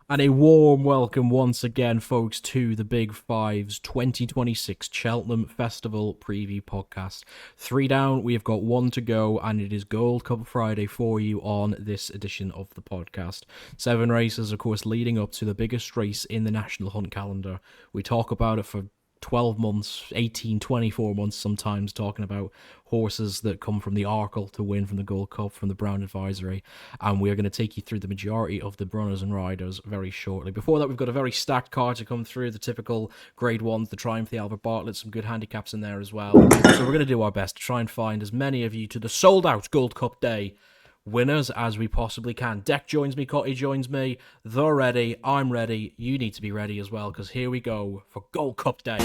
And a warm welcome once again, folks, to the Big Fives 2026 Cheltenham Festival preview podcast. 3 down, we have got 1 to go, and it is Gold Cup Friday for you on this edition of the podcast. 7 races, of course, leading up to the biggest race in the National Hunt calendar. We talk about it for 12 months, 18, 24 months sometimes, talking about horses that come from the Arkle to win from the Gold Cup, from the Brown Advisory, and we're going to take you through the majority of the runners and riders very shortly. Before that, we've got a very stacked card to come through, the typical Grade 1s, the Triumph, the Albert Bartlett, some good handicaps in there as well. So we're going to do our best to try and find as many of you to the sold-out Gold Cup day winners as we possibly can. Dec joins me, Cotty joins me. They're ready, I'm ready, you need to be ready as well, because here we go for Gold Cup Day.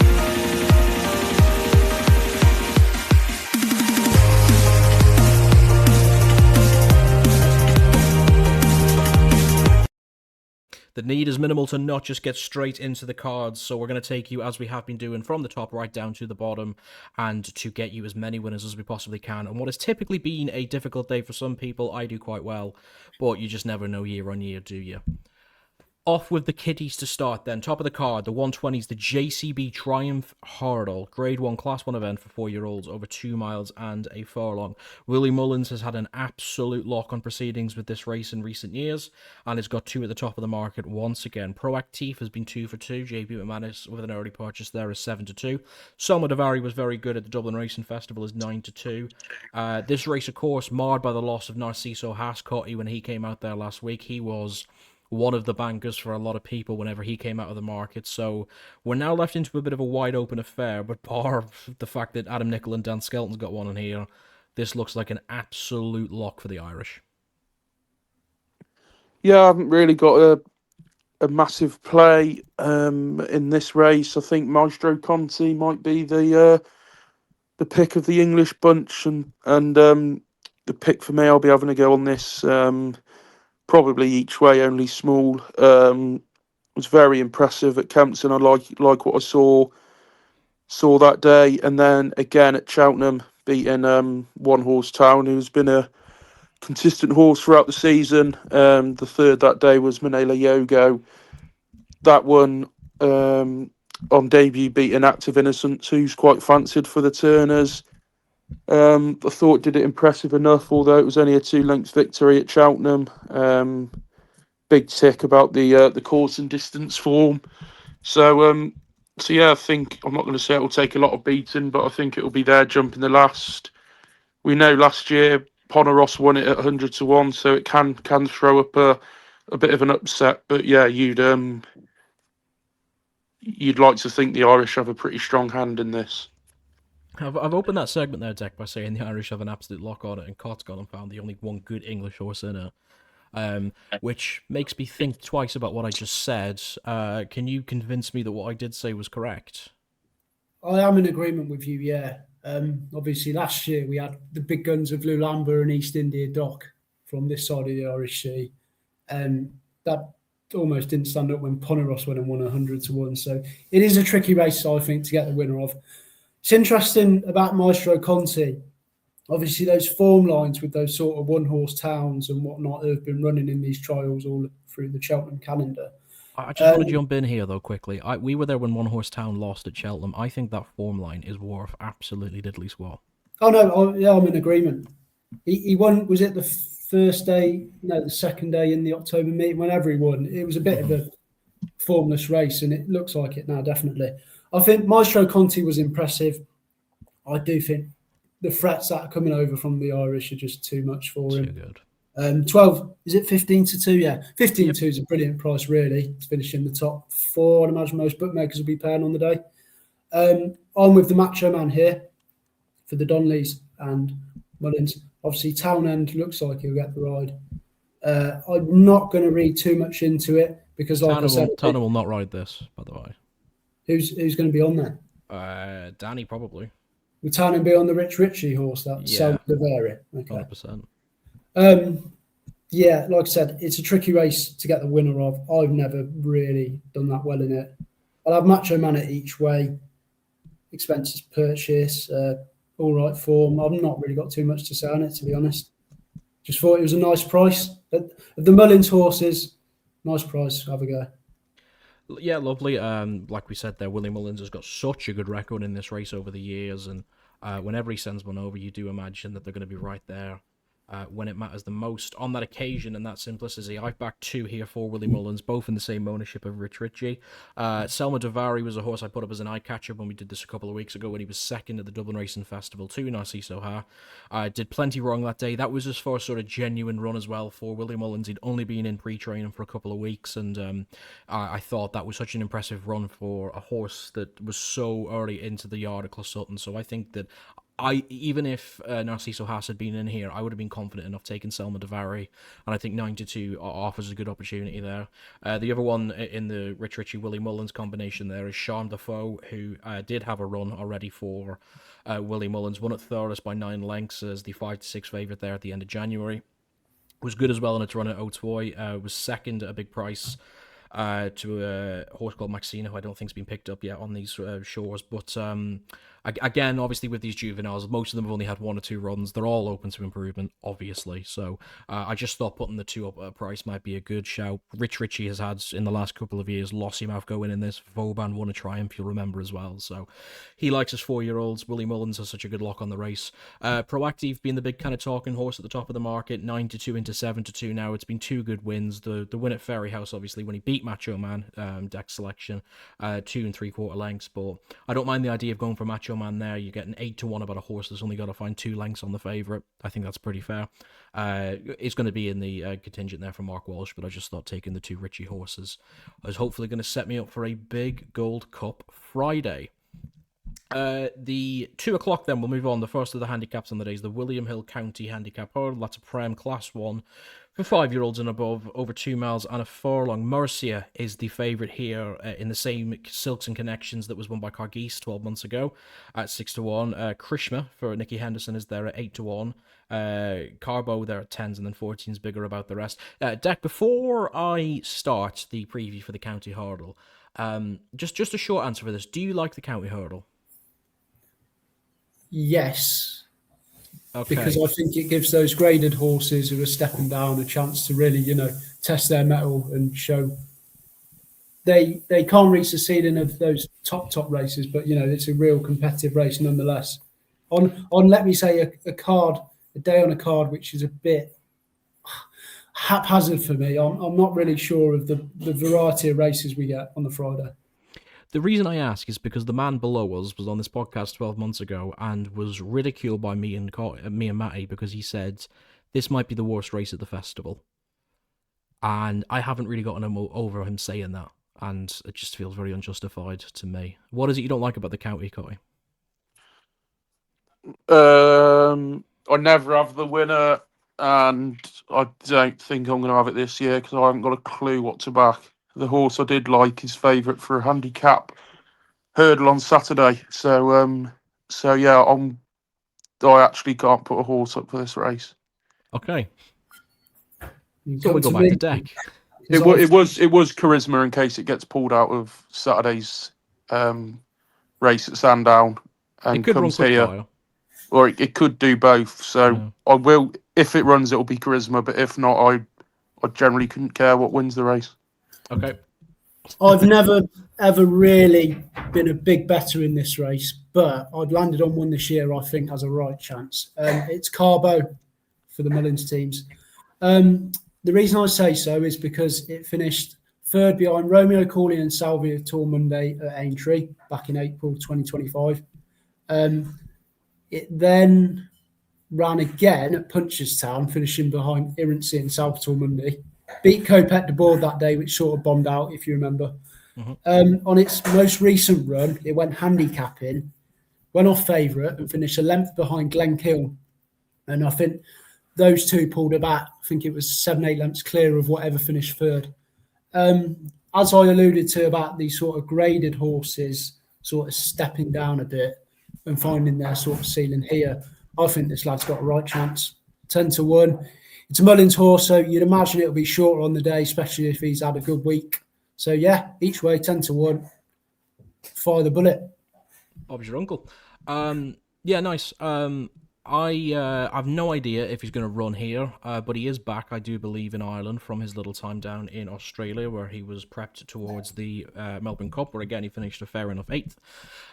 The need is minimal to not just get straight into the cards, so we're going to take you, as we have been doing, from the top right down to the bottom, and to get you as many winners as we possibly can. And what has typically been a difficult day for some people, I do quite well, but you just never know year on year, do you? Off with the kiddies to start then. Top of the card, the 120s, the JCB Triumph Hurdle. Grade 1, Class 1 event for 4-year-olds over 2 miles and a furlong. Willie Mullins has had an absolute lock on proceedings with this race in recent years, and has got 2 at the top of the market once again. Proactive has been 2 for 2. JB McManus with an early purchase there is 7 to 2. Soma Davari was very good at the Dublin Racing Festival is 9 to 2. This race, of course, marred by the loss of Narciso Hascotty when he came out there last week. He was one of the bankers for a lot of people whenever he came out of the market. So we're now left into a bit of a wide open affair, but bar the fact that Adam Nichol and Dan Skelton's got one in here, this looks like an absolute lock for the Irish. Yeah, I haven't really got a massive play in this race. I think Maestro Conti might be the pick of the English bunch, and the pick for me. I'll be having a go on this. Probably each way, only small. Was very impressive at Kempton. I like what I saw that day, and then again at Cheltenham, beating One Horse Town, who's been a consistent horse throughout the season. The third that day was Manela Yogo. That one on debut beating Active Innocence, who's quite fancied for the Turners. I thought did it impressive enough, although it was only a 2-length victory at Cheltenham. Big tick about the course and distance form. So yeah, I think I'm not going to say it will take a lot of beating, but I think it will be there jumping the last. We know last year Poneros won it at 100 to 1, so it can throw up a bit of an upset. But yeah, you'd like to think the Irish have a pretty strong hand in this. I've opened that segment there, Dec, by saying the Irish have an absolute lock on it, and Cott's gone and found the only one good English horse in it. Which makes me think twice about what I just said. Can you convince me that what I did say was correct? I am in agreement with you, yeah. Obviously, last year we had the big guns of Lulamba and East India Dock from this side of the Irish Sea. And that almost didn't stand up when Poneros went and won 100 to 1. So it is a tricky race, I think, to get the winner of. It's interesting about Maestro Conti. Obviously, those form lines with those sort of one-horse towns and whatnot that have been running in these trials all through the Cheltenham calendar. I just want to jump in here, though, quickly. We were there when One Horse Town lost at Cheltenham. I think that form line is worth absolutely diddly squat. Oh, no, yeah, I'm in agreement. He won, was it the first day? No, the second day in the October meeting, whenever he won. It was a bit of a formless race, and it looks like it now, definitely. I think Maestro Conti was impressive. I do think the threats that are coming over from the Irish are just too much for him. Too good. 12, is it 15 to 2? Yeah, 15 to 2 is a brilliant price, really. It's finishing the top 4. I'd imagine most bookmakers will be paying on the day. I'm with the Macho Man here for the Donnellys and Mullins. Obviously, Townend looks like he'll get the ride. I'm not going to read too much into it because, like I said, Tanner will not ride this, by the way. Who's going to be on there? Danny probably. Would Townend be on the Rich Ritchie horse? That's Yeah. the Bavaria. Okay. 100%. Yeah, like I said, it's a tricky race to get the winner of. I've never really done that well in it. I'll have Macho Man at each way. Expenses purchase, all right form. I've not really got too much to say on it, to be honest. Just thought it was a nice price. Of the Mullins horses, Nice price. Have a go. Yeah, lovely. Like we said there, Willie Mullins has got such a good record in this race over the years, and whenever he sends one over, you do imagine that they're going to be right there when it matters the most. On that occasion and that simplicity, I've backed 2 here for Willie Mullins, both in the same ownership of Rich Ritchie. Selma Davari was a horse I put up as an eye catcher when we did this a couple of weeks ago when he was second at the Dublin Racing Festival to Narciso Ha. I did plenty wrong that day. That was just for a sort of genuine run as well for Willie Mullins. He'd only been in pre-training for a couple of weeks, and I thought that was such an impressive run for a horse that was so early into the yard at Closutton. So I think that even if Narciso Haas had been in here, I would have been confident enough taking Selma Davari, and I think 9-2 offers a good opportunity there. The other one in the Rich Ritchie Willie Mullins combination there is Charm Defoe, who did have a run already for Willie Mullins, won at Thurles by 9 lengths as the 5-6 favourite there at the end of January. Was good as well in its run at Inotheway, was second at a big price to a horse called Maxina, who I don't think's been picked up yet on these shores. But again, obviously with these juveniles, most of them have only had 1 or 2 runs. They're all open to improvement, obviously. So I just thought putting the 2 up at a price might be a good shout. Rich Ritchie has had, in the last couple of years, Lossiemouth going in this. Vauban won a triumph, you'll remember as well. So he likes his 4-year-olds. Willie Mullins has such a good lock on the race. Proactive being the big kind of talking horse at the top of the market, 9-2 into 7-2 now. It's been 2 good wins. The win at Ferryhouse, obviously, when he beat Macho Man, deck selection, 2 3/4 lengths. But I don't mind the idea of going for Macho Man there. You're getting 8-1 about a horse that's only got to find 2 lengths on the favourite. I think that's pretty fair. It's going to be in the contingent there for Mark Walsh, but I just thought taking the 2 Ritchie horses was hopefully going to set me up for a big Gold Cup Friday. The 2 o'clock then, we'll move on. The first of the handicaps on the day is the William Hill County Handicap Hurdle. That's a Prem Class 1 for 5-year-olds and above, over 2 miles and a furlong. Mercia is the favourite here in the same Silks and Connections that was won by Cargeese 12 months ago at 6-1. Krishma for Nicky Henderson is there at 8-1. Carbo there at 10s, and then 14's bigger about the rest. Dec, before I start the preview for the County Hurdle, just a short answer for this. Do you like the County Hurdle? Yes. Okay. Because I think it gives those graded horses who are stepping down a chance to really, test their mettle and show they can't reach the ceiling of those top races, but it's a real competitive race nonetheless. On let me say a day on a card which is a bit haphazard for me. I'm not really sure of the variety of races we get on the Friday. The reason I ask is because the man below us was on this podcast 12 months ago and was ridiculed by me and Matty because he said this might be the worst race at the festival. And I haven't really gotten over him saying that, and it just feels very unjustified to me. What is it you don't like about the County, Cotty? I never have the winner, and I don't think I'm going to have it this year because I haven't got a clue what to back. The horse I did like is favourite for a handicap hurdle on Saturday. So yeah, I actually can't put a horse up for this race. Okay. So we go back to Dec. It was Charisma in case it gets pulled out of Saturday's race at Sandown and comes here. Or it could do both. So I will, if it runs, it will be Charisma. But if not, I generally couldn't care what wins the race. Okay. I've never, ever really been a big better in this race, but I've landed on one this year I think has a right chance. It's Carbo for the Mullins teams. The reason I say so is because it finished third behind Romeo Corley and Salvia Tour Monday at Aintree back in April 2025. It then ran again at Punchestown, finishing behind Irancy and Salvatore Monday. Beat Copet de Board that day, which sort of bombed out, if you remember. Mm-hmm. On its most recent run, it went handicapping, went off favourite and finished a length behind Glenkill. And I think those two pulled about, I think it was 7-8 lengths clear of whatever finished third. As I alluded to about these sort of graded horses sort of stepping down a bit and finding their sort of ceiling here, I think this lad's got a right chance. 10-1. It's a Mullins horse, so you'd imagine it'll be shorter on the day, especially if he's had a good week. So, yeah, each way, 10-1. Fire the bullet. Bob's your uncle. Yeah, nice. I've no idea if he's going to run here, but he is back, I do believe, in Ireland from his little time down in Australia, where he was prepped towards the Melbourne Cup, where again he finished a fair enough 8th.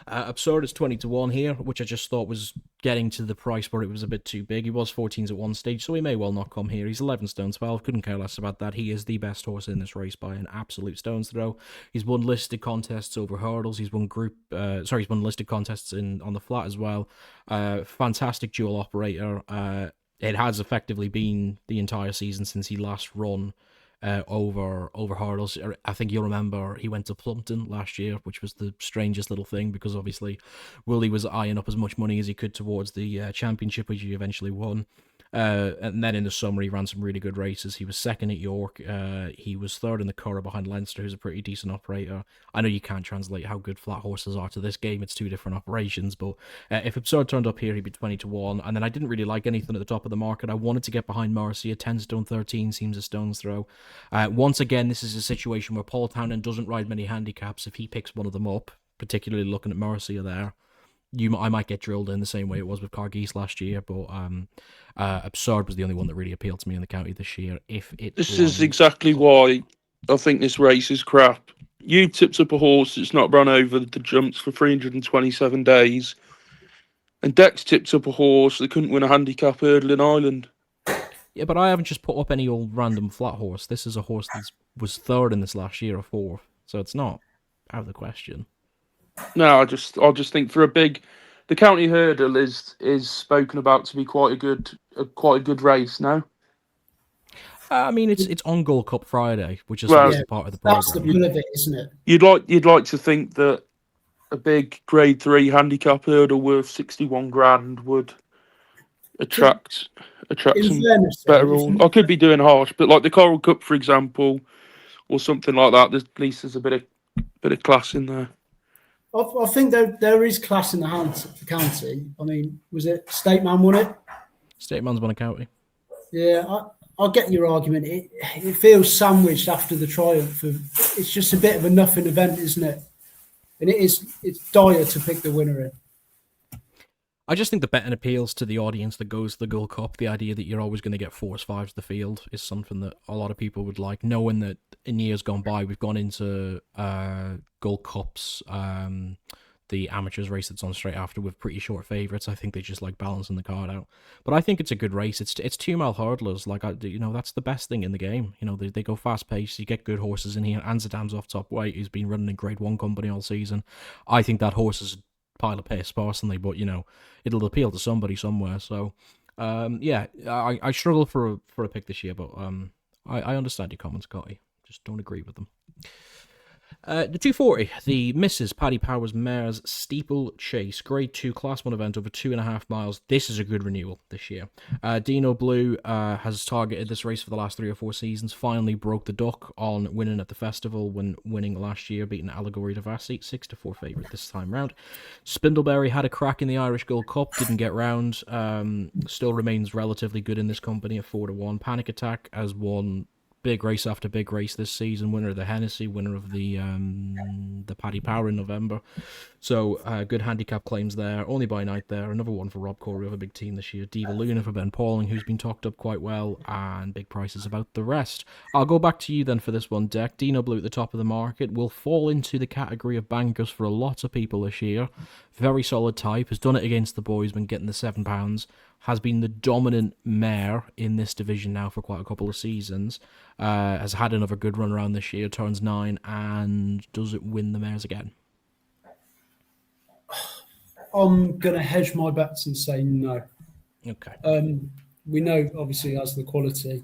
Absurd is 20-1 here, which I just thought was getting to the price where it was a bit too big. He was 14s at one stage, so he may well not come here. He's 11 stone 12, couldn't care less about that. He is the best horse in this race by an absolute stone's throw. He's won listed contests over hurdles. He's won he's won listed contests on the flat as well. Fantastic dual operator. It has effectively been the entire season since he last run over hurdles. I think you'll remember he went to Plumpton last year, which was the strangest little thing because obviously Willie was eyeing up as much money as he could towards the championship, which he eventually won. And then in the summer, he ran some really good races. He was second at York. He was third in the Curragh behind Leinster, who's a pretty decent operator. I know you can't translate how good flat horses are to this game. It's two different operations. But if Absurd turned up here, he'd be 20-1. And then I didn't really like anything at the top of the market. I wanted to get behind Morrissey. 10 stone 13 seems a stone's throw. Once again, this is a situation where Paul Townend doesn't ride many handicaps. If he picks one of them up, particularly looking at Morrissey there, I might get drilled in the same way it was with Cargeese last year, but Absurd was the only one that really appealed to me in the county this year. This is exactly why I think this race is crap. You tipped up a horse that's not run over the jumps for 327 days, and Dex tipped up a horse that couldn't win a handicap hurdle in Ireland. Yeah, but I haven't just put up any old random flat horse. This is a horse that was third in this last year or fourth, so it's not out of the question. No, I just think the county hurdle is spoken about to be quite a good race now. I mean, it's on Gold Cup Friday, which is obviously part of the program. That's the pull of it, isn't it? You'd like to think that a big Grade 3 handicap hurdle worth 61 grand would attract some better all. I could be doing harsh, but like the Coral Cup, for example, or something like that, at least there's a bit of class in there. I think there is class in the county. I mean, was it Stateman won it? Stateman's won a county. Yeah, I get your argument. It feels sandwiched after the triumph. It's just a bit of a nothing event, isn't it? And it's dire to pick the winner in. I just think the betting appeals to the audience that goes to the Gold Cup. The idea that you're always going to get 4s, 5s to the field is something that a lot of people would like, knowing that in years gone by, we've gone into Gold Cups, the amateurs race that's on straight after with pretty short favourites. I think they just like balancing the card out. But I think it's a good race. It's 2 mile hurdlers. Like, that's the best thing in the game. They go fast paced. You get good horses in here. Anzadam's off top weight, who's been running in Grade 1 company all season. I think that horse is pile of piss personally, but it'll appeal to somebody somewhere. So I struggle for a pick this year, but I understand your comments, Cotty. Just don't agree with them. The 240, the Mrs. Paddy Powers Mares Steeple Chase, Grade 2 Class 1 event over 2.5 miles. This is a good renewal this year. Dino Blue has targeted this race for the last 3 or 4 seasons, finally broke the duck on winning at the festival when winning last year, beating Allegory Devassi, 6-4 favourite this time round. Spindleberry had a crack in the Irish Gold Cup, didn't get round, still remains relatively good in this company at 4-1. Panic Attack has won big race after big race this season, winner of the Hennessy, winner of the Paddy Power in November. So good handicap claims there. Only by night there. Another one for Rob Corey of a big team this year. Diva Luna for Ben Pauling, who's been talked up quite well, and big prices about the rest. I'll go back to you then for this one, Dec. Dino Blue at the top of the market will fall into the category of bankers for a lot of people this year. Very solid type, has done it against the boys when getting the £7. Has been the dominant mare in this division now for quite a couple of seasons. Has had another good run around this year, turns 9, and does it win the mares again? I'm going to hedge my bets and say no. Okay. We know, obviously, has the quality.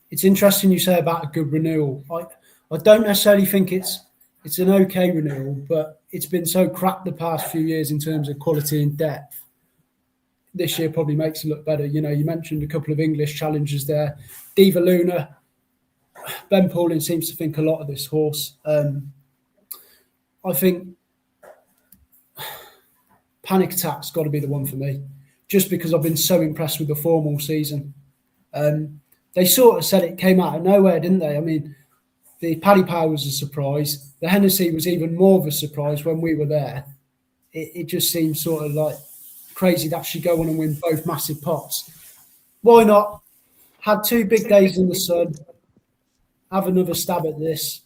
It's interesting you say about a good renewal. I don't necessarily think it's an okay renewal, but it's been so crap the past few years in terms of quality and depth. This year probably makes it look better. You mentioned a couple of English challengers there. Diva Luna, Ben Pauling seems to think a lot of this horse. I think Panic Attack's got to be the one for me, just because I've been so impressed with the form all season. They sort of said it came out of nowhere, didn't they? I mean, the Paddy Power was a surprise. The Hennessy was even more of a surprise when we were there. It just seemed sort of like crazy that she go on and win both massive pots. Why not? Had 2 big days in the sun. Have another stab at this.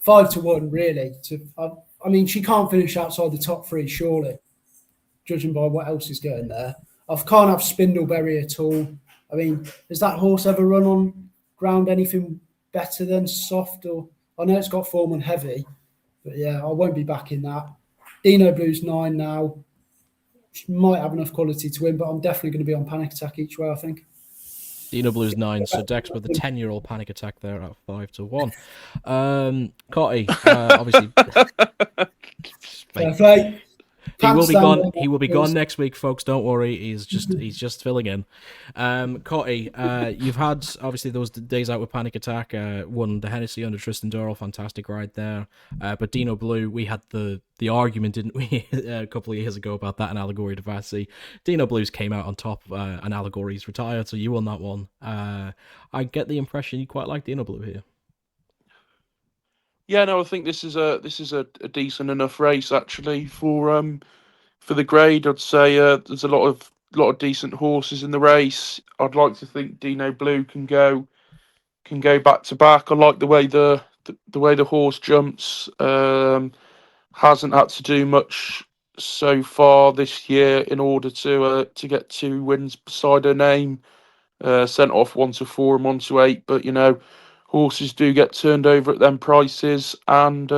5-1, really. I mean, she can't finish outside the top 3, surely, judging by what else is going there. I can't have Spindleberry at all. I mean, has that horse ever run on ground anything better than soft? Or I know it's got form on heavy, but yeah, I won't be backing that. Dino Blue's 9 now. She might have enough quality to win, but I'm definitely going to be on Panic Attack each way, I think. Dino Blue's 9, so Dex with the 10-year-old Panic Attack there at 5-1. Cotty, obviously. Fair play. He will be gone. He will be gone next week, folks. Don't worry. He's just filling in. Cotty, you've had obviously those days out with Panic Attack. Won the Hennessy under Tristan Durrell, fantastic ride there. But Dino Blue, we had the argument, didn't we, a couple of years ago about that and Allegory to Vassy. Dino Blues came out on top, and Allegory's retired, so you won that one. I get the impression you quite like Dino Blue here. Yeah, no, I think this is a decent enough race actually for the grade. I'd say there's a lot of decent horses in the race. I'd like to think Dino Blue can go back to back. I like the way the way the horse jumps. Hasn't had to do much so far this year in order to get 2 wins beside her name. Sent off 1-4 and 1-8, but you know, horses do get turned over at them prices, and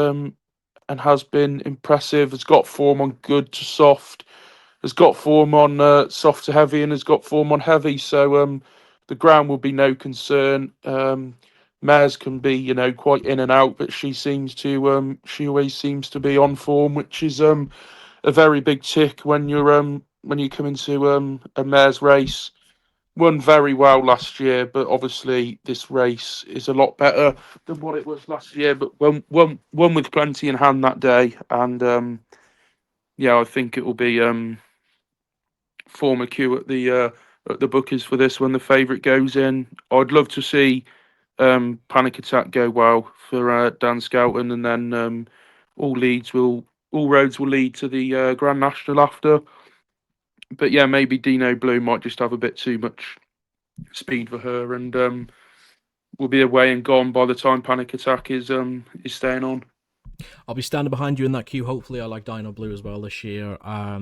has been impressive. Has got form on good to soft, has got form on soft to heavy, and has got form on heavy. So the ground will be no concern. Mares can be, you know, quite in and out, but she always seems to be on form, which is a very big tick when you come into a mares race. Won very well last year, but obviously this race is a lot better than what it was last year. But won with plenty in hand that day, and yeah, I think it will be form a queue at the bookies for this when the favourite goes in. I'd love to see Panic Attack go well for Dan Skelton, and then all roads will lead to the Grand National after. But yeah, maybe Dino Blue might just have a bit too much speed for her, and will be away and gone by the time Panic Attack is staying on. I'll be standing behind you in that queue. Hopefully, I like Dino Blue as well this year. I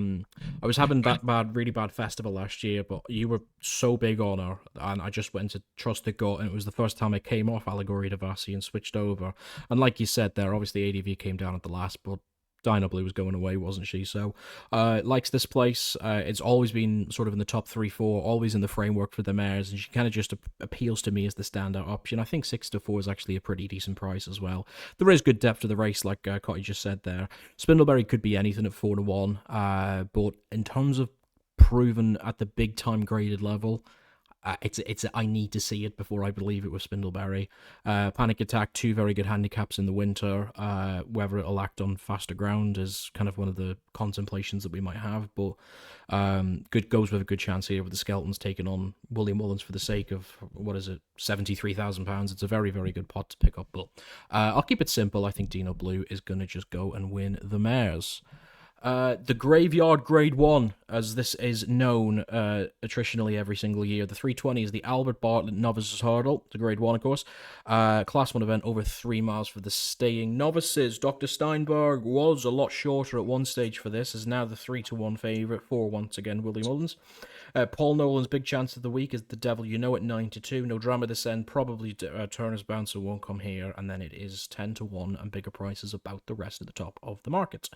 was having that really bad festival last year, but you were so big on her, and I just went to trust the gut, and it was the first time I came off Allegory to Vassy and switched over. And like you said there, obviously ADV came down at the last, but Dino Blue was going away, wasn't she? So, likes this place. It's always been sort of in the top 3-4, always in the framework for the mares, and she kind of just appeals to me as the standout option. I think 6-4 is actually a pretty decent price as well. There is good depth to the race, like Cotty just said there. Spindleberry could be anything at 4-1, but in terms of proven at the big time graded level, it's I need to see it before I believe it with Spindleberry. Panic Attack, 2 very good handicaps in the winter. Whether it'll act on faster ground is kind of one of the contemplations that we might have, but goes with a good chance here with the Skeltons taking on William Mullins for the sake of, what is it, £73,000. It's a very, very good pot to pick up, but I'll keep it simple. I think Dino Blue is going to just go and win the mares. The Graveyard Grade 1, as this is known attritionally every single year. The 320 is the Albert Bartlett Novices Hurdle. It's a Grade 1, of course. Class 1 event over 3 miles for the staying novices. Dr. Steinberg was a lot shorter at one stage for this, is now the 3-1 favourite for, once again, Willie Mullins. Paul Nolan's big chance of the week is the Devil You Know at 9-2. No drama this end. Probably Turner's Bouncer won't come here. And then it is 10-1 and bigger prices about the rest of the top of the market.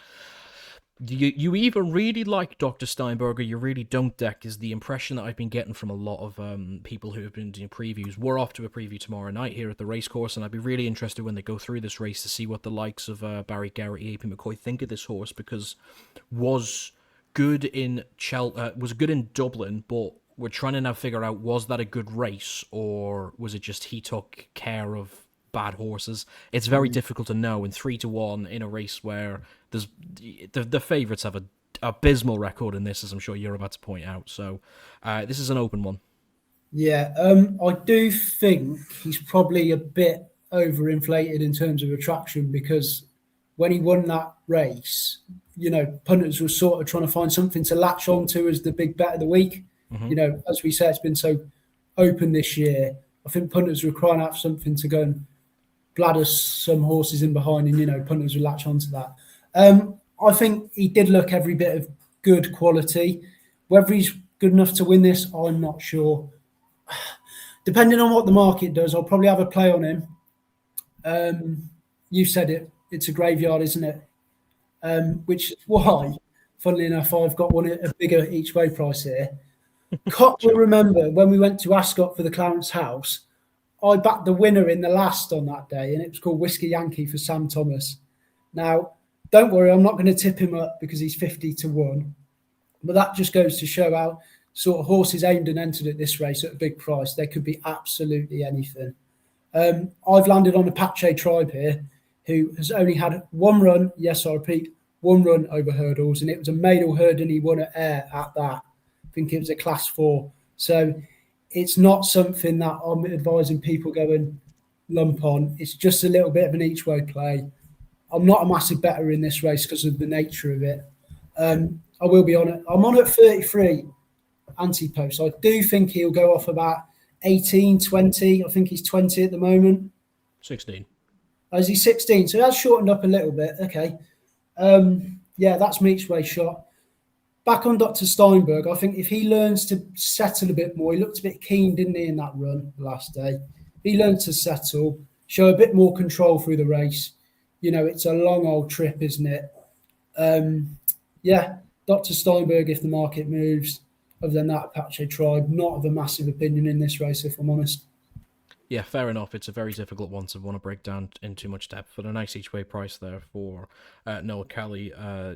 You either really like Dr. Steinberg or you really don't, Dec, is the impression that I've been getting from a lot of people who have been doing previews. We're off to a preview tomorrow night here at the racecourse, and I'd be really interested when they go through this race to see what the likes of Barry Garrett, AP McCoy think of this horse, because was good in Dublin, but we're trying to now figure out, was that a good race, or was it just he took care of bad horses? It's very difficult to know in 3-1 in a race where there's the favourites have a abysmal record in this, as I'm sure you're about to point out. So this is an open one. Yeah, I do think he's probably a bit overinflated in terms of attraction, because when he won that race, punters were sort of trying to find something to latch on to as the big bet of the week. Mm-hmm. As we say, it's been so open this year. I think punters were crying out for something to go and bladder some horses in behind, and punters will latch onto that. I think he did look every bit of good quality. Whether he's good enough to win this, I'm not sure. Depending on what the market does, I'll probably have a play on him. You said it; it's a graveyard, isn't it? Which is why, funnily enough, I've got a bigger each way price here. Cott will remember when we went to Ascot for the Clarence House, I backed the winner in the last on that day, and it was called Whiskey Yankee for Sam Thomas. Now, don't worry, I'm not going to tip him up because he's 50-1, but that just goes to show how sort of horses aimed and entered at this race at a big price. There could be absolutely anything. I've landed on a Apache Tribe here, who has only had one run, yes, I repeat, one run over hurdles, and it was a maidal hurdle, and he won at Ayr at that. I think it was a class 4. So it's not something that I'm advising people go and lump on. It's just a little bit of an each way play. I'm not a massive bettor in this race because of the nature of it. I will be on it. I'm on at 33 anti-post. I do think he'll go off about 18, 20. I think he's 20 at the moment. 16. Is he 16? So that's shortened up a little bit. Okay. That's my each way shot. Back on Dr. Steinberg, I think if he learns to settle a bit more, he looked a bit keen, didn't he, in that run the last day? He learned to settle, show a bit more control through the race. It's a long old trip, isn't it? Dr. Steinberg, if the market moves. Other than that, Apache Tribe, not of a massive opinion in this race, if I'm honest. Yeah, fair enough. It's a very difficult one to want to break down in too much depth, but a nice each way price there for Noel Kelly,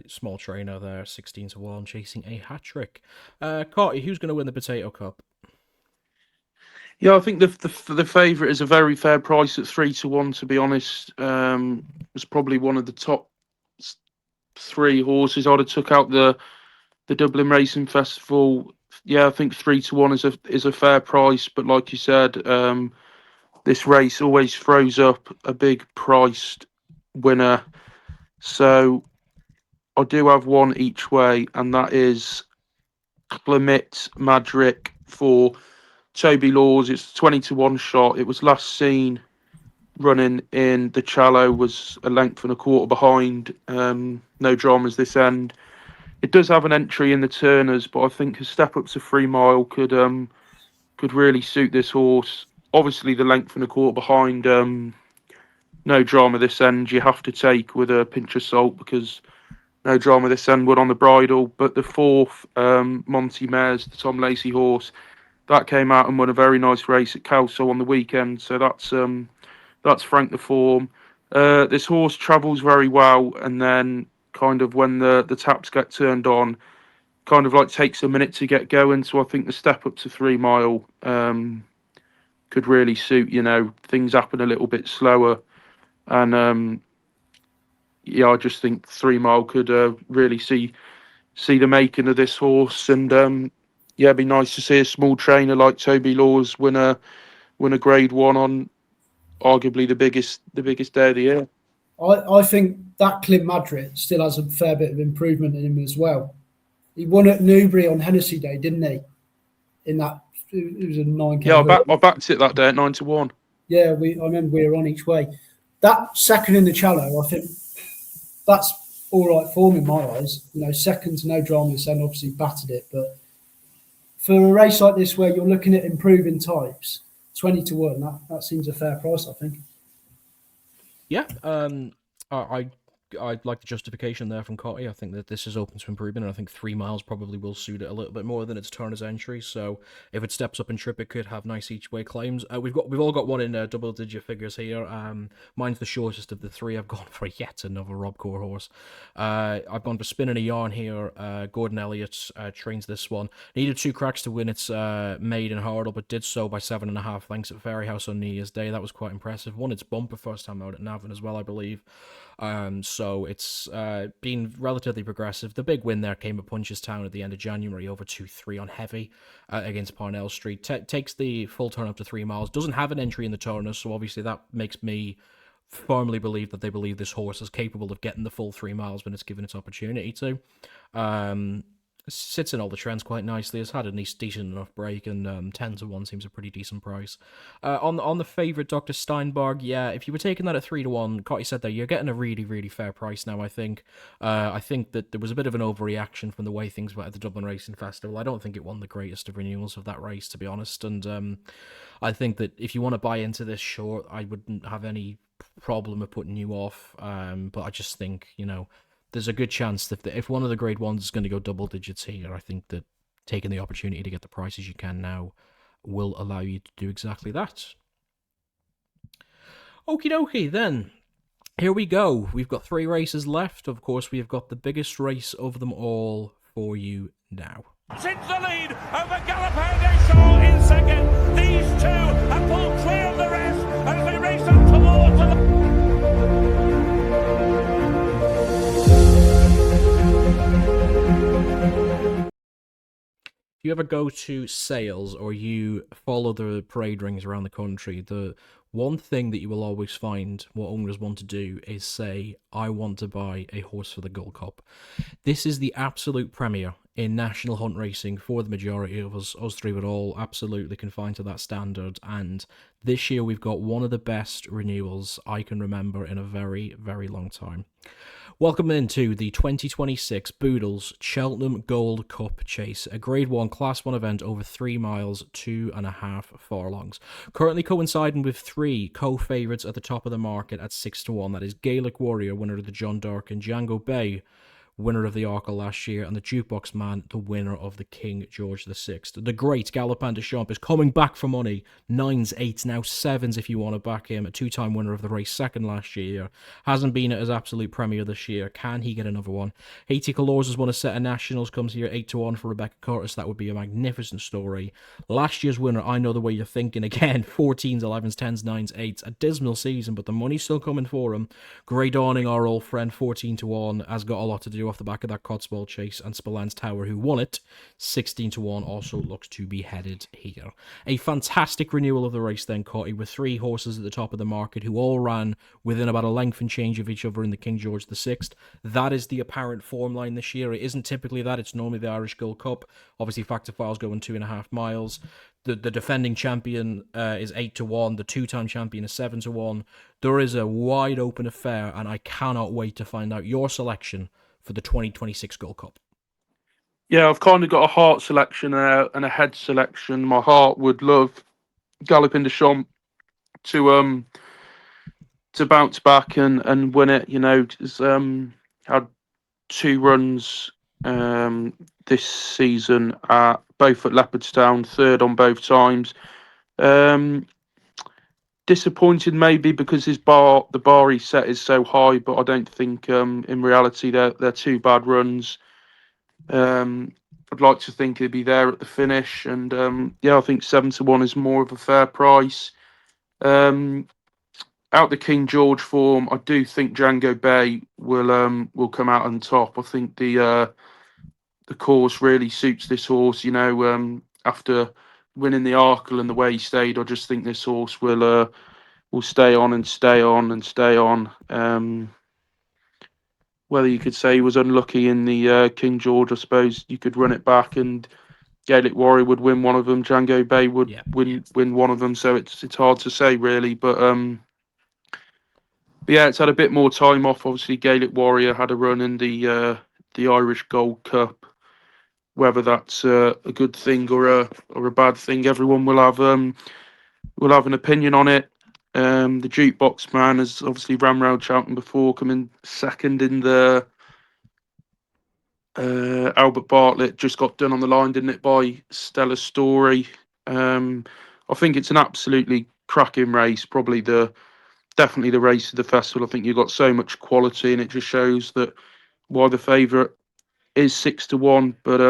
small trainer there, 16-1, chasing a hat trick. Cotty, who's going to win the Potato Cup? Yeah, I think the favourite is a very fair price at 3-1. To be honest, it's probably one of the top 3 horses. I'd have took out the Dublin Racing Festival. Yeah, I think 3-1 is a fair price, but like you said, this race always throws up a big priced winner. So I do have one each way, and that is Clement Madrick for Toby Laws. It's a 20-1 shot. It was last seen running in the Challow, was a length and a quarter behind. No dramas this end. It does have an entry in the Turners, but I think a step up to 3 mile could really suit this horse. Obviously, the length and a quarter behind, no drama this end. You have to take with a pinch of salt because no drama this end won on the bridle. But the 4th, Monty Mares, the Tom Lacey horse, that came out and won a very nice race at Kelso on the weekend. So that's Frank the Form. This horse travels very well, and then kind of when the taps get turned on, kind of like takes a minute to get going. So I think the step up to 3 mile could really suit. Things happen a little bit slower, and I just think 3 mile could really see the making of this horse, and it'd be nice to see a small trainer like Toby Laws win a Grade 1 on arguably the biggest day of the year. I think that Clint Madrid still has a fair bit of improvement in him as well. He won at Newbury on Hennessy Day, didn't he? In that, it was a 9K. Yeah, I backed it that day at 9-1. Yeah, I remember we were on each way. That second in the Challow, I think that's all right form in my eyes. Seconds, no dramas, and obviously battered it. But for a race like this where you're looking at improving types, 20-1, that seems a fair price, I think. Yeah, I like the justification there from Cotty. I think that this is open to improvement, and I think 3 miles probably will suit it a little bit more than its Turner's entry. So if it steps up in trip, it could have nice each way claims. We've all got one in double digit figures here. Mine's the shortest of the 3. I've gone for yet another Rob Core horse. I've gone for Spinning a Yarn here. Gordon Elliott trains this one. Needed 2 cracks to win its maiden hurdle, but did so by 7.5 lengths at Fairyhouse on New Year's Day. That was quite impressive. Won its bumper first time out at Navan as well, I believe. So it's been relatively progressive. The big win there came at Punchestown at the end of January over 2-3 on heavy against Parnell Street. Takes the full turn up to 3 miles. Doesn't have an entry in the Turner, so obviously that makes me firmly believe that they believe this horse is capable of getting the full 3 miles when it's given its opportunity to. Sits in all the trends quite nicely. Has had a decent enough break, and 10-1 seems a pretty decent price. On the favourite, Dr. Steinberg, yeah, if you were taking that at 3-1, Cotty said there, you're getting a really, really fair price now, I think. I think that there was a bit of an overreaction from the way things went at the Dublin Racing Festival. I don't think it won the greatest of renewals of that race, to be honest, and I think that if you want to buy into this short, I wouldn't have any problem of putting you off, but I just think, there's a good chance that if one of the grade ones is going to go double digits here, I think that taking the opportunity to get the prices you can now will allow you to do exactly that. Okie dokie, then. Here we go. We've got 3 races left. Of course, we've got the biggest race of them all for you now. Into the lead over Galopin Des Champs in second. These two have pulled clear of the rest as they race up towards the... If you ever go to sales or you follow the parade rings around the country, the one thing that you will always find what owners want to do is say, I want to buy a horse for the Gold Cup. This is the absolute premier in national hunt racing for the majority of us. Us three would all absolutely confine to that standard, and this year we've got one of the best renewals I can remember in a very, very long time. Welcome into the 2026 Boodles Cheltenham Gold Cup Chase, a Grade 1 Class 1 event over 3 miles, 2.5 furlongs. Currently coinciding with 3 co-favourites at the top of the market at 6-1. That is Gaelic Warrior, winner of the John Dark, and Jango Baie, winner of the Arkle last year, and the Jukebox Man, the winner of the King Gorge VI. The great Galopin Des Champs is coming back for money. 9s, 8s, now 7s if you want to back him. A 2-time winner of the race second last year. Hasn't been at his absolute premier this year. Can he get another one? Haiti Colors has won a set of nationals, comes here 8-1 for Rebecca Curtis. That would be a magnificent story. Last year's winner, I Know the Way You're Thinking, again, 14s, 11s, 10s, 9s, 8s. A dismal season, but the money's still coming for him. Grey Dawning, our old friend, 14-1, has got a lot to do off the back of that cotswold chase, and Spallan's Tower, who won it, 16-1, also looks to be headed here. A fantastic renewal of the race then, Cotty, with 3 horses at the top of the market who all ran within about a length and change of each other in the King Gorge VI. That is the apparent form line this year. It isn't typically that. It's normally the Irish Gold Cup. Obviously, Factor Files going 2.5 miles. The defending champion is 8-1. The 2-time champion is 7-1. There is a wide open affair, and I cannot wait to find out your selection for the 2026 Gold Cup. Yeah, I've kind of got a heart selection and a head selection. My heart would love Galopin Des Champs to bounce back and win it. He's had 2 runs this season at both at Leopardstown, 3rd on both times. Disappointed maybe because the bar he set is so high, but I don't think in reality they're 2 bad runs. I'd like to think he'd be there at the finish, and I think 7-1 is more of a fair price. Out the King Gorge form, I do think Jango Baie will come out on top. I think the course really suits this horse. After winning the Arkle and the way he stayed, I just think this horse will stay on and stay on and stay on. Whether you could say he was unlucky in the King Gorge, I suppose you could run it back and Gaelic Warrior would win one of them. Jango Baie would win one of them. So it's hard to say really, but yeah, it's had a bit more time off. Obviously, Gaelic Warrior had a run in the Irish Gold Cup. Whether that's a good thing or a bad thing, everyone will have an opinion on it. The Jukebox Man has obviously ran round Cheltenham before, coming second in the Albert Bartlett. Just got done on the line, didn't it, by Stella Story. I think it's an absolutely cracking race. Definitely the race of the festival. I think you've got so much quality, and it just shows that why the favourite is 6-1. But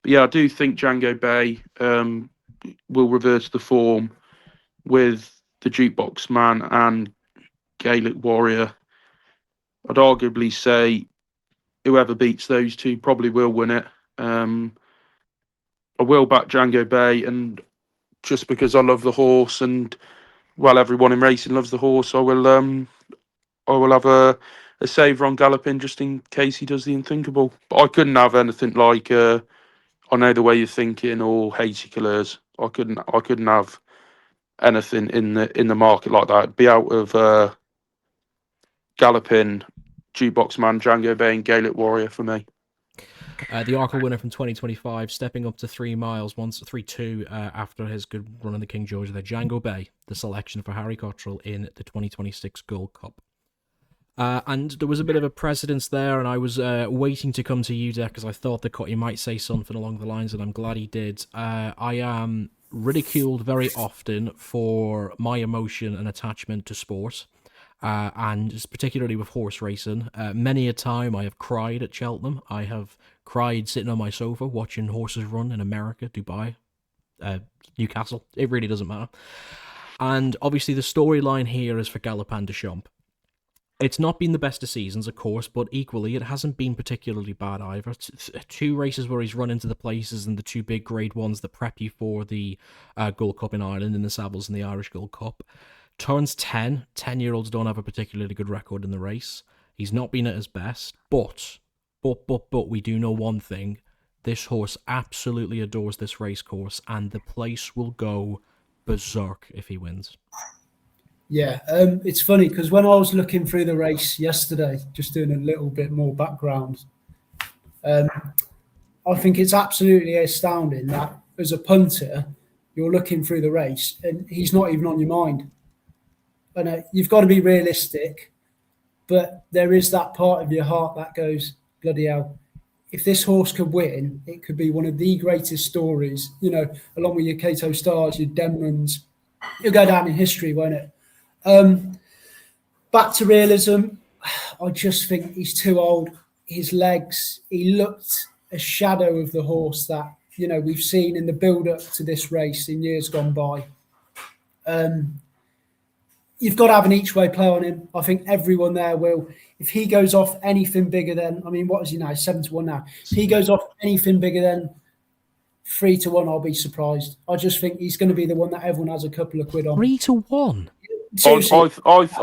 yeah, I do think Jango Baie will reverse the form with the Jukebox Man and Gaelic Warrior. I'd arguably say whoever beats those 2 probably will win it. I will back Jango Baie, and just because I love the horse and well, everyone in racing loves the horse. I will have a saver on Galopin just in case he does the unthinkable. But I couldn't have anything like I Know the Way You're Thinking or Hazy Colours. I couldn't have anything in the market like that. It'd be out of Galopin, Jukebox Man, Jango Baie, and Gaelic Warrior for me. The Arkle winner from 2025, stepping up to 3 miles, 3-2 after his good run in the King Gorge there. Jango Baie, the selection for Harry Cottrell in the 2026 Gold Cup. And there was a bit of a precedence there, and I was waiting to come to you, Dec, because I thought that Cotty might say something along the lines, and I'm glad he did. I am ridiculed very often for my emotion and attachment to sport, and particularly with horse racing. Many a time I have cried at Cheltenham. I have cried sitting on my sofa watching horses run in America, Dubai, Newcastle. It really doesn't matter. And obviously the storyline here is for Galopin Des Champs. It's not been the best of seasons, of course, but equally it hasn't been particularly bad either. Two races where he's run into the places and the two big grade ones that prep you for the Gold Cup in Ireland, in the Savills and the Irish Gold Cup. Turns 10. 10-year-olds don't have a particularly good record in the race. He's not been at his best, but we do know one thing. This horse absolutely adores this race course, and the place will go berserk if he wins. Yeah, it's funny because when I was looking through the race yesterday, just doing a little bit more background, I think it's absolutely astounding that as a punter, you're looking through the race and he's not even on your mind. I know you've got to be realistic, but there is that part of your heart that goes, bloody hell, if this horse could win, it could be one of the greatest stories, along with your Cato Stars, your Denmans. It'll go down in history, won't it? Back to realism, I just think he's too old. His legs, he looked a shadow of the horse that, we've seen in the build-up to this race in years gone by. You've got to have an each-way play on him. I think everyone there will. If he goes off anything bigger than, what is he now? 7-1 now. If he goes off anything bigger than 3-1, I'll be surprised. I just think he's going to be the one that everyone has a couple of quid on. 3-1?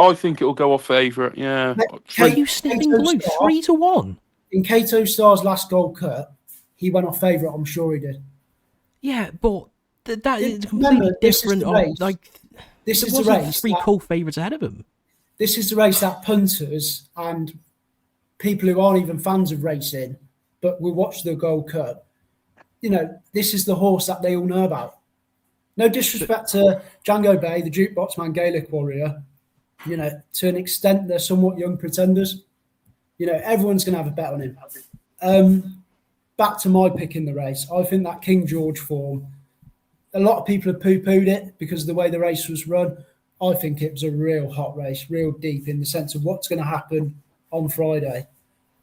I think it'll go off favourite, yeah. Are you sniffing glue? 3-1? In Cato Star's last Gold Cup, he went off favourite, I'm sure he did. Yeah, but that is completely different. This is the race. 3 co-favourites ahead of him. This is the race that punters and people who aren't even fans of racing, but will watch the Gold Cup, this is the horse that they all know about. No disrespect to Jango Baie, the Jukebox Man, Gaelic Warrior. To an extent, they're somewhat young pretenders. Everyone's going to have a bet on him. Back to my pick in the race. I think that King Gorge form, a lot of people have poo-pooed it because of the way the race was run. I think it was a real hot race, real deep in the sense of what's going to happen on Friday.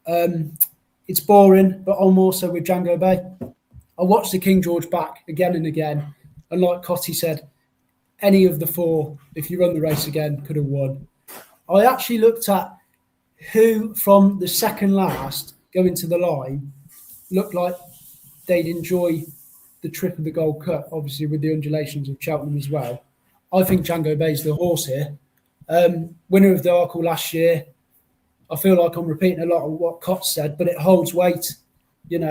It's boring, but I'm also with Jango Baie. I watched the King Gorge back again and again. And like Cotty said, any of the 4, if you run the race again, could have won. I actually looked at who from the second last going to the line looked like they'd enjoy the trip of the Gold Cup, obviously with the undulations of Cheltenham as well. I think Jango Baie's the horse here. Winner of the Arkle last year. I feel like I'm repeating a lot of what Cott said, but it holds weight, in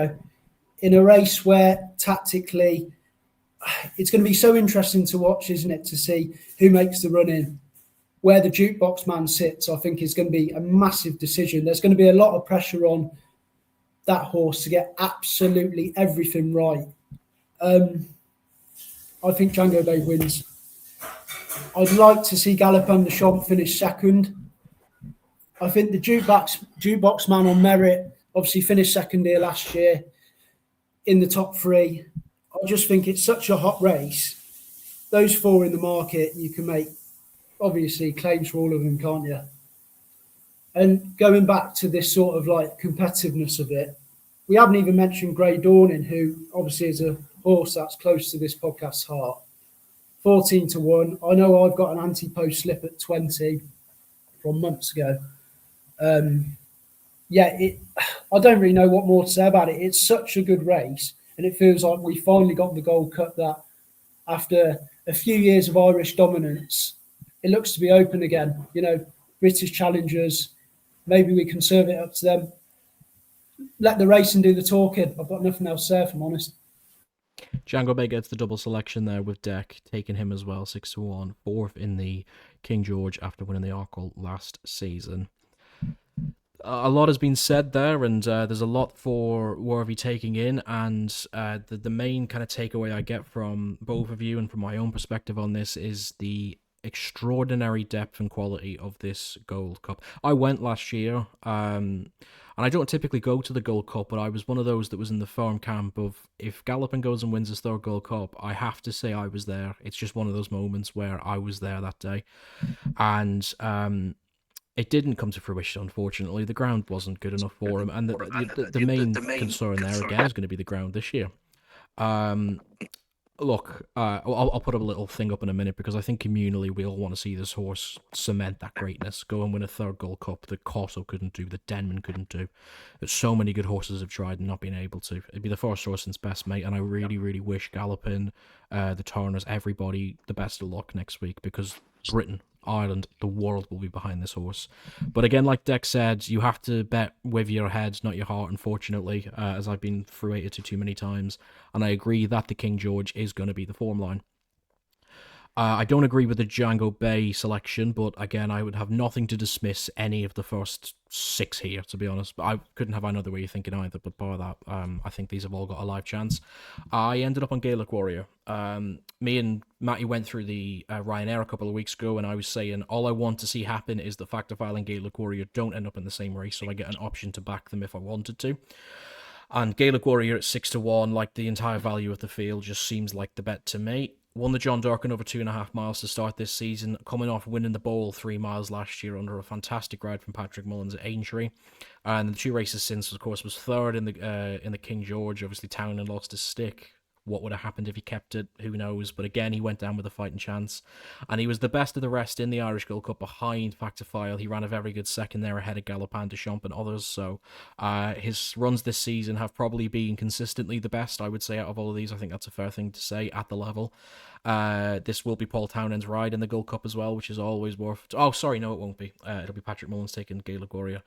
a race where tactically it's going to be so interesting to watch, isn't it, to see who makes the run in. Where the Jukebox Man sits, I think, is going to be a massive decision. There's going to be a lot of pressure on that horse to get absolutely everything right. I think Jango Baie wins. I'd like to see Galopin Des Champs finish second. I think the Jukebox Man on merit obviously finished second here last year in the top 3. I just think it's such a hot race. Those 4 in the market, you can make, obviously, claims for all of them, can't you? And going back to this sort of competitiveness of it, we haven't even mentioned Grey Dawning, who obviously is a horse that's close to this podcast's heart. 14-1. I know I've got an anti-post slip at 20 from months ago. I don't really know what more to say about it. It's such a good race. And it feels like we finally got the Gold Cup that after a few years of Irish dominance, it looks to be open again. You know, British challengers, maybe we can serve it up to them. Let the racing do the talking. I've got nothing else to say, if I'm honest. Jango Baie gets the double selection there with Dec, taking him as well, 6-1, fourth in the King Gorge after winning the Arkle last season. A lot has been said there, and there's a lot for Worthy taking in, and the main kind of takeaway I get from both of you and from my own perspective on this is the extraordinary depth and quality of this Gold Cup. I went last year, and I don't typically go to the Gold Cup, but I was one of those that was in the firm camp of, if Galopin goes and wins his third Gold Cup, I have to say I was there. It's just one of those moments where I was there that day. And it didn't come to fruition, unfortunately. The ground wasn't good enough for him, and the main concern there, again, is going to be the ground this year. Look, I'll put a little thing up in a minute, because I think communally we all want to see this horse cement that greatness, go and win a third Gold Cup that Cotto couldn't do, that Denman couldn't do, that so many good horses have tried and not been able to. It'd be the first horse since Best Mate, and I really, really wish Galopin, the Turners, everybody the best of luck next week, because Britain, Ireland, the world will be behind this horse. But again, like Dec said, you have to bet with your head, not your heart, unfortunately, as I've been through 82 too many times. And I agree that the King Gorge is going to be the form line. I don't agree with the Jango Baie selection, but again, I would have nothing to dismiss any of the first 6 here, to be honest. But I couldn't have Inothewayurthinkin either, but bar that, I think these have all got a live chance. I ended up on Gaelic Warrior. Me and Matty went through the Ryanair a couple of weeks ago, and I was saying all I want to see happen is the Factifile and Gaelic Warrior don't end up in the same race, so I get an option to back them if I wanted to. And Gaelic Warrior at 6-1, like the entire value of the field, just seems like the bet to me. Won the John Durkan over 2.5 miles to start this season, coming off winning the Bowl 3 miles last year under a fantastic ride from Patrick Mullins at Aintree. And the 2 races since, of course, was third in the King Gorge. Obviously, Townend lost his stick. What would have happened if he kept it? Who knows? But again, he went down with a fighting chance. And he was the best of the rest in the Irish Gold Cup behind Factifile. He ran a very good second there ahead of Galopin Des Champs and others. So his runs this season have probably been consistently the best, I would say, out of all of these. I think that's a fair thing to say at the level. This will be Paul Townend's ride in the Gold Cup as well, which is always worth... Oh, sorry, no, it won't be. It'll be Patrick Mullins taking Gaelic Warrior.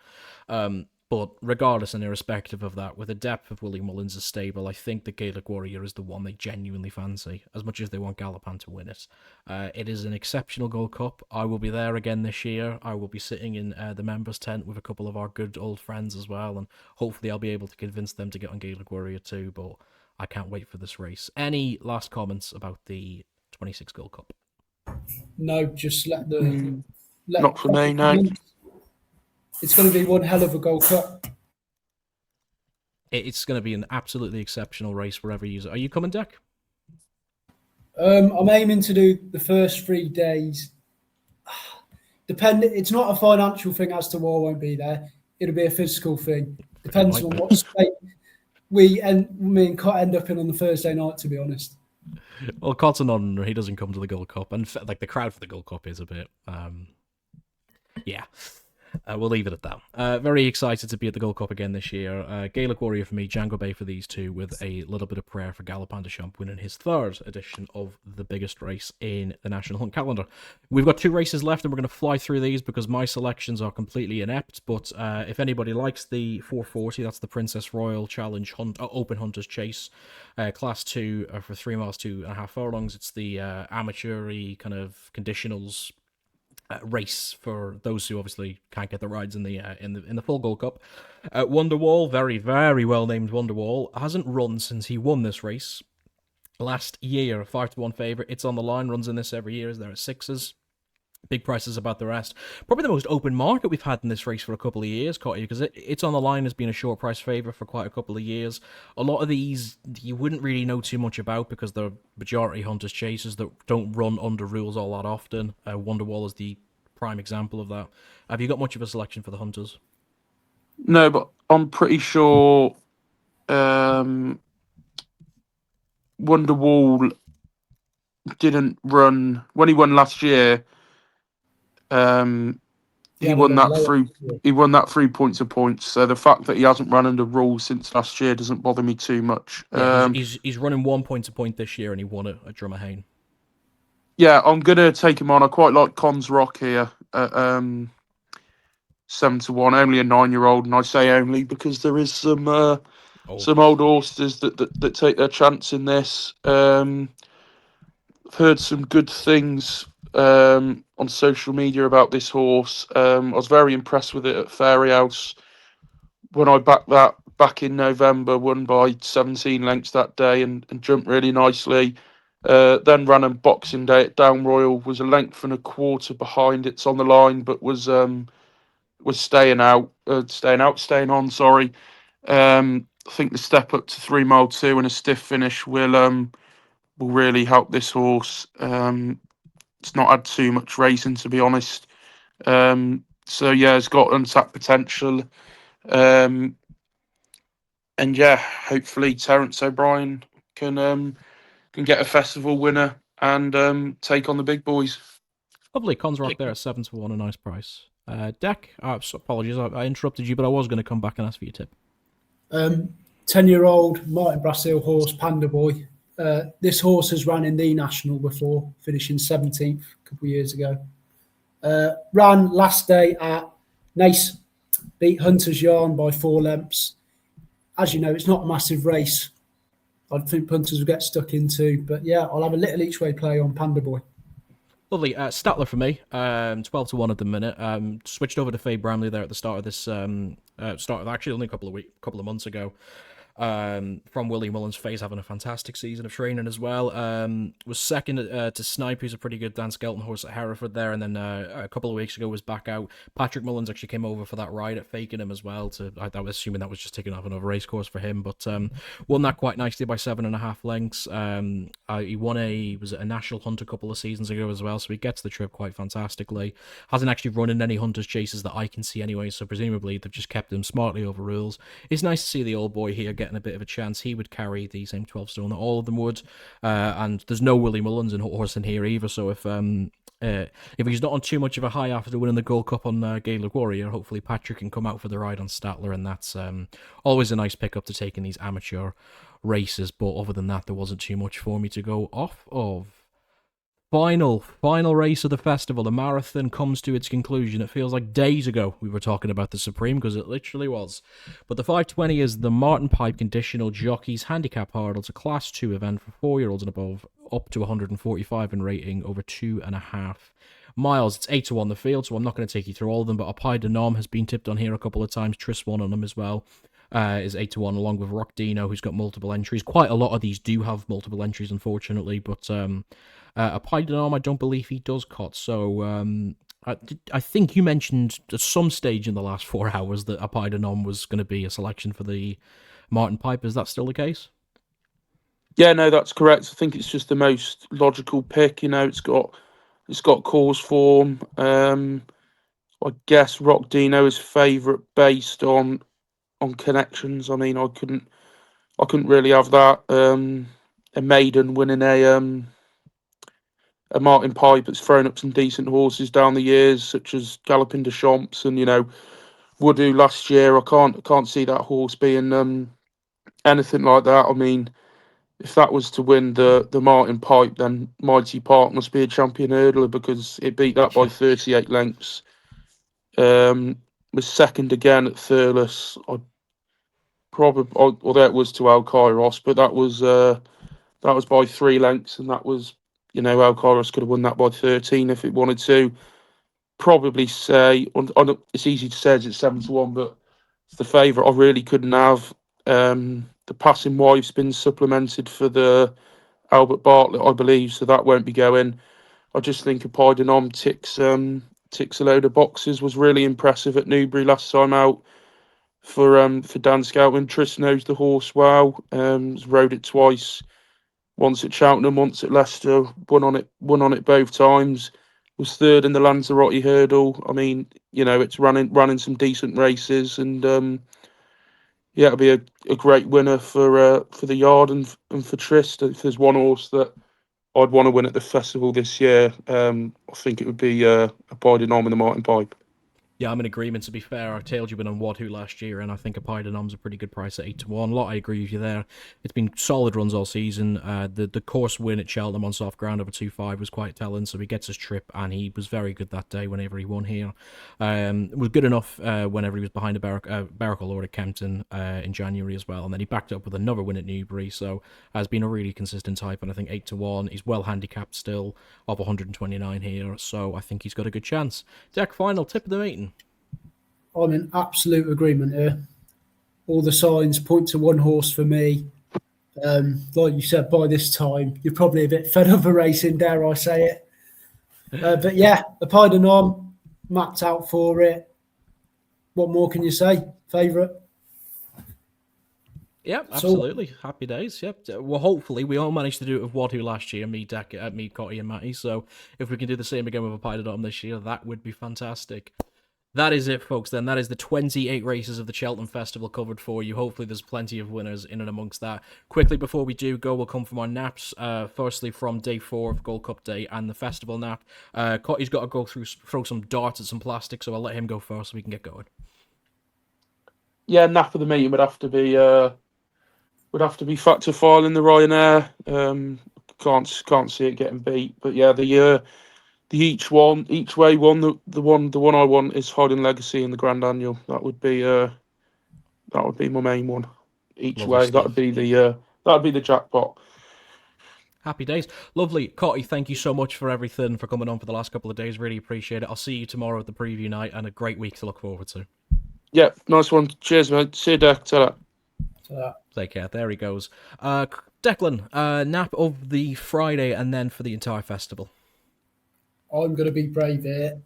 But regardless and irrespective of that, with the depth of Willie Mullins' stable, I think the Gaelic Warrior is the one they genuinely fancy, as much as they want Galopin to win it. It is an exceptional Gold Cup. I will be there again this year. I will be sitting in the members' tent with a couple of our good old friends as well, and hopefully I'll be able to convince them to get on Gaelic Warrior too, but I can't wait for this race. Any last comments about the 26 Gold Cup? No, just let the... Not for me, no. It's going to be one hell of a Gold Cup. It's going to be an absolutely exceptional race wherever you use it. Are you coming, Dec? I'm aiming to do the first 3 days. It's not a financial thing as to why I won't be there. It'll be a physical thing. Depends on what state me and Cot end up in on the Thursday night, to be honest. Well, Cot's an honour. He doesn't come to the Gold Cup. And like the crowd for the Gold Cup is a bit... yeah. We'll leave it at that. Very excited to be at the Gold Cup again this year. Gaelic Warrior for me, Jango Baie for these two, with a little bit of prayer for Galopin Des Champs winning his 3rd edition of the biggest race in the National Hunt calendar. We've got 2 races left, and we're going to fly through these because my selections are completely inept. But if anybody likes the 440, that's the Princess Royal Challenge Open Hunters Chase, Class 2 for 3 miles, 2.5 furlongs. It's the amateur-y kind of conditionals race for those who obviously can't get the rides in the full Gold Cup. Wonderwall, very, very well named Wonderwall, hasn't run since he won this race last year. 5-1 favourite. It's on the line, runs in this every year, is there at 6s. Big prices about the rest. Probably the most open market we've had in this race for a couple of years, Cotty, because it's on the line has been a short price favourite for quite a couple of years. A lot of these you wouldn't really know too much about because they're majority hunters chasers that don't run under rules all that often. Wonderwall is the prime example of that. Have you got much of a selection for the hunters? No, but I'm pretty sure Wonderwall didn't run when he won last year. He won that through points of points. So the fact that he hasn't run under rules since last year doesn't bother me too much. Yeah, he's running 1 point to point this year, and he won it at Drummerhane. Yeah, I'm gonna take him on. I quite like Cons Rock here at 7-1. Only a 9-year-old, and I say only because there is some old horses that take their chance in this. I've heard some good things on social media about this horse. I was very impressed with it at Fairy House when I backed that back in November. Won by 17 lengths that day and jumped really nicely. Then ran on Boxing Day at Down Royal, was a length and a quarter behind. It's on the line, but was staying on. Sorry. I think the step up to 3 mile 2 and a stiff finish will really help this horse. It's not had too much racing, to be honest. So yeah, it's got untapped potential. And yeah, hopefully Terence O'Brien can get a festival winner and take on the big boys. Lovely. Cons Rock there at 7-1, a nice price. Dec, apologies, I interrupted you, but I was going to come back and ask for your tip. 10-year-old Martin Brassel horse, Panda Boy. This horse has ran in the National before, finishing 17th a couple of years ago. Ran last day at Nace, beat Hunter's Yarn by 4 lengths. As you know, it's not a massive race. I think punters will get stuck into, but yeah, I'll have a little each way play on Panda Boy. Lovely. Statler for me, 12-1 at the minute. Switched over to Faye Bramley there at the start of this, actually only a couple of months ago. From Willie Mullins. Faye's having a fantastic season of training as well. Was second to Snipe, who's a pretty good Dan Skelton horse at Hereford there, and then a couple of weeks ago was back out. Patrick Mullins actually came over for that ride at Fakenham as well. I was assuming that was just taking off another race course for him, but won that quite nicely by 7.5 lengths. He won a national hunt a couple of seasons ago as well, so he gets the trip quite fantastically. Hasn't actually run in any hunters chases that I can see anyway, so presumably they've just kept him smartly over rules. It's nice to see the old boy here getting a bit of a chance. He would carry the same 12 stone that all of them would, and there's no Willie Mullins and horse in here either, so if he's not on too much of a high after winning the Gold Cup on Gaelic Warrior, hopefully Patrick can come out for the ride on Statler, and that's always a nice pickup to take in these amateur races. But other than that, there wasn't too much for me to go off of. Final race of the festival. The marathon comes to its conclusion. It feels like days ago we were talking about the Supreme, because it literally was. But the 520 is the Martin Pipe Conditional Jockeys Handicap Hurdle. It's a Class 2 event for 4-year-olds and above, up to 145 in rating, over 2.5 miles. It's 8-1 the field, so I'm not going to take you through all of them, but Apai de Nom has been tipped on here a couple of times. Tris won on them as well. Is 8-1, along with Rock Dino, who's got multiple entries. Quite a lot of these do have multiple entries, unfortunately, but Apai de Nom, I don't believe he does cut. So I think you mentioned at some stage in the last 4 hours that Apai de Nom was going to be a selection for the Martin Pipe. Is that still the case? Yeah, no, that's correct. I think it's just the most logical pick. You know, it's got course form. I guess Rock Dino is favourite based on connections. I mean, I couldn't really have that. A maiden winning a Martin Pipe that's thrown up some decent horses down the years, such as Galopin Des Champs and Woodoo last year. I can't see that horse being anything like that. I mean, if that was to win the Martin Pipe, then Mighty Park must be a champion hurdler, because it beat that by 38 lengths. Was second again at Thurles. Although it was to Al Kairos, but that was by 3 lengths, and that was, Al Kairos could have won that by 13 if it wanted to. Probably say, it's easy to say it's 7-1, but it's the favourite I really couldn't have. The Passing Wife's been supplemented for the Albert Bartlett, I believe, so that won't be going. I just think Apai de Nom ticks a load of boxes. Was really impressive at Newbury last time out for Dan Skelton. Tris knows the horse well. Rode it twice, once at Cheltenham, once at Leicester. Won on it both times. Was third in the Lanzarote hurdle. I mean, it's running some decent races, and it'll be a great winner for the yard and for Trist. If there's one horse that I'd want to win at the festival this year, I think it would be Apai de Nom and the Martin Pipe. Yeah, I'm in agreement. To be fair, I tailed you in on Wahoo last year, and I think a Pydonom's a pretty good price at 8-1. A lot, I agree with you there. It's been solid runs all season. The course win at Cheltenham on soft ground over 2.5 was quite telling, so he gets his trip, and he was very good that day whenever he won here. Was good enough whenever he was behind a Barracle Lord at Kempton in January as well, and then he backed up with another win at Newbury, so has been a really consistent type, and I think 8-1. He's well handicapped still, of 129 here, so I think he's got a good chance. Dec, final tip of the meeting. I'm in absolute agreement here. All the signs point to one horse for me. Like you said, by this time, you're probably a bit fed up of racing, dare I say it. But yeah, the Pydonom, mapped out for it. What more can you say? Favourite? Yep, absolutely. Happy days. Yep. Well, hopefully we all managed to do it with Wahoo last year, me, Cotty, and Matty. So if we can do the same again with a Pydonom this year, that would be fantastic. That is it, folks, then. That is the 28 races of the Cheltenham Festival covered for you. Hopefully there's plenty of winners in and amongst that. Quickly, before we do go, we'll come from our naps. Firstly, from day 4 of Gold Cup Day and the festival nap. Cotty's got to throw some darts at some plastic, so I'll let him go first so we can get going. Yeah, nap of the meeting would have to be Factor File in the Ryanair. Can't see it getting beat, but yeah, the each way one, the one I want is Hiding Legacy in the Grand Annual. That would be my main one. Each Lovely way, stuff. that'd be the jackpot. Happy days. Lovely. Cotty, thank you so much for everything, for coming on for the last couple of days. Really appreciate it. I'll see you tomorrow at the preview night, and a great week to look forward to. Yeah, nice one. Cheers, mate. See you, Dec. Ta-ra. Take care. There he goes. Declan, nap of the Friday and then for the entire festival. I'm going to be brave here,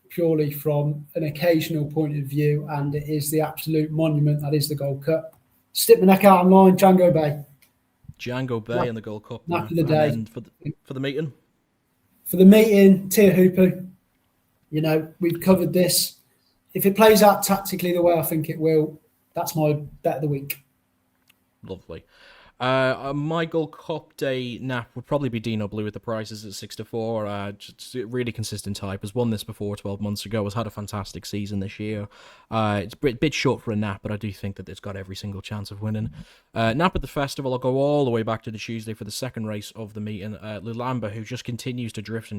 purely from an occasional point of view, and it is the absolute monument that is the Gold Cup. Stick my neck out on line, Jango Baie. Jango Baie in the Gold Cup. Nap of the day. And for the meeting? For the meeting, Tia Hooper. You know, we've covered this. If it plays out tactically the way I think it will, that's my bet of the week. Lovely. My Gold Cup Day nap would probably be Dino Blue with the prices at 6-4. Just a really consistent type. Has won this before 12 months ago. Has had a fantastic season this year. It's a bit short for a nap, but I do think that it's got every single chance of winning. Nap at the festival, I'll go all the way back to the Tuesday for the second race of the meeting. Lulamba, who just continues to drift. I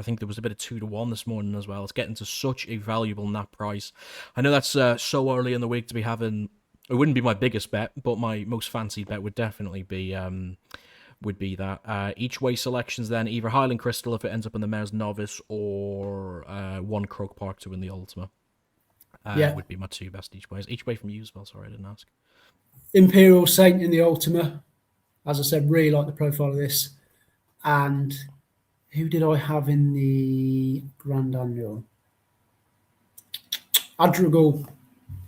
think there was a bit of 2-1 this morning as well. It's getting to such a valuable nap price. I know that's so early in the week to be having. It wouldn't be my biggest bet, but my most fancied bet would definitely be that. Each way selections then, either Highland Crystal if it ends up in the Mare's Novice, or one Croke Park to win the Ultima. Would be my two best each ways. Each way from you as well, sorry I didn't ask. Imperial Saint in the Ultima. As I said, really like the profile of this. And who did I have in the Grand Annual?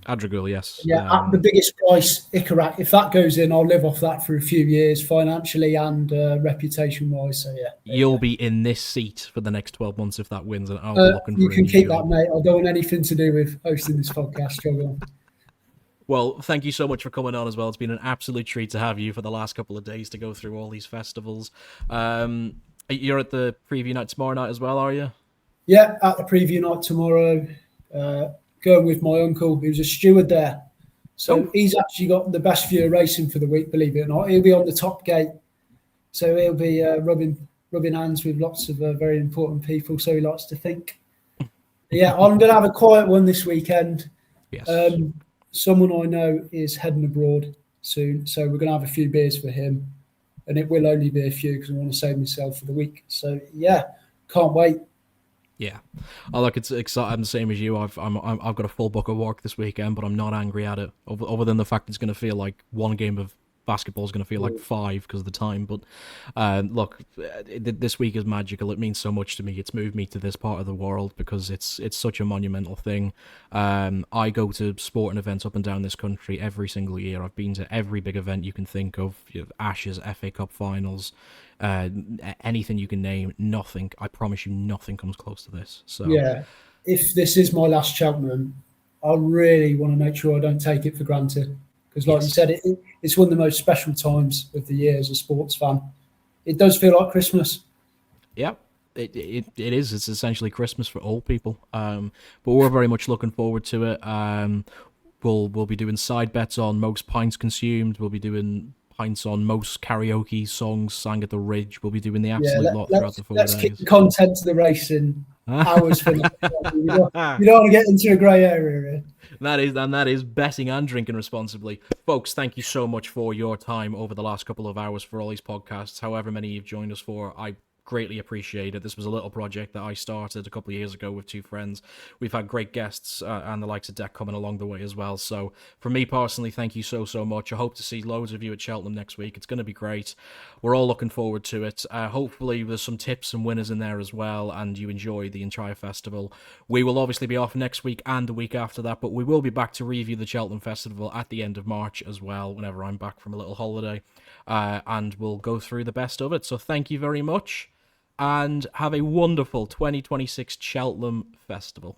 Adragul, yes. Yeah, at the biggest price, Ikarak. If that goes in, I'll live off that for a few years, financially and reputation-wise. So yeah, you'll be in this seat for the next 12 months if that wins, and I'll be looking for. You can keep that, mate. I don't want anything to do with hosting this podcast. Well, thank you so much for coming on as well. It's been an absolute treat to have you for the last couple of days to go through all these festivals. You're at the preview night tomorrow night as well, are you? Yeah, at the preview night tomorrow. Going with my uncle, who's a steward there. So he's actually got the best view of racing for the week, believe it or not. He'll be on the top gate. So he'll be rubbing hands with lots of very important people, so he likes to think. Yeah, I'm going to have a quiet one this weekend. Yes. Someone I know is heading abroad soon, so we're going to have a few beers for him. And it will only be a few because I want to save myself for the week. So, yeah, can't wait. Yeah, look, it's exciting. I'm the same as you. I've got a full book of work this weekend, but I'm not angry at it. Other than the fact it's going to feel like one game of basketball is going to feel like 5 because of the time. But look, this week is magical. It means so much to me. It's moved me to this part of the world because it's such a monumental thing. I go to sporting events up and down this country every single year. I've been to every big event you can think of. Ashes, FA Cup finals. Anything you can name, nothing. I promise you, nothing comes close to this. So yeah, if this is my last Cheltenham, I really want to make sure I don't take it for granted because, like you said, it's one of the most special times of the year as a sports fan. It does feel like Christmas. Yeah, it is. It's essentially Christmas for all people. But we're very much looking forward to it. We'll be doing side bets on most pints consumed. We'll be doing pints on most karaoke songs sang at the Ridge. We'll be doing the absolute lot throughout the 4 days. Let's keep the content to the racing hours for you don't want to get into a grey area here. That is betting and drinking responsibly. Folks, thank you so much for your time over the last couple of hours for all these podcasts, however many you've joined us for. I greatly appreciate it. This was a little project that I started a couple of years ago with 2 friends. We've had great guests and the likes of Dec coming along the way as well. So for me personally, thank you so much. I hope to see loads of you at Cheltenham next week. It's going to be great. We're all looking forward to it. Hopefully there's some tips and winners in there as well, and you enjoy the entire festival. We will obviously be off next week and the week after that, but we will be back to review the Cheltenham Festival at the end of March as well, whenever I'm back from a little holiday, and we'll go through the best of it. So thank you very much, and have a wonderful 2026 Cheltenham Festival.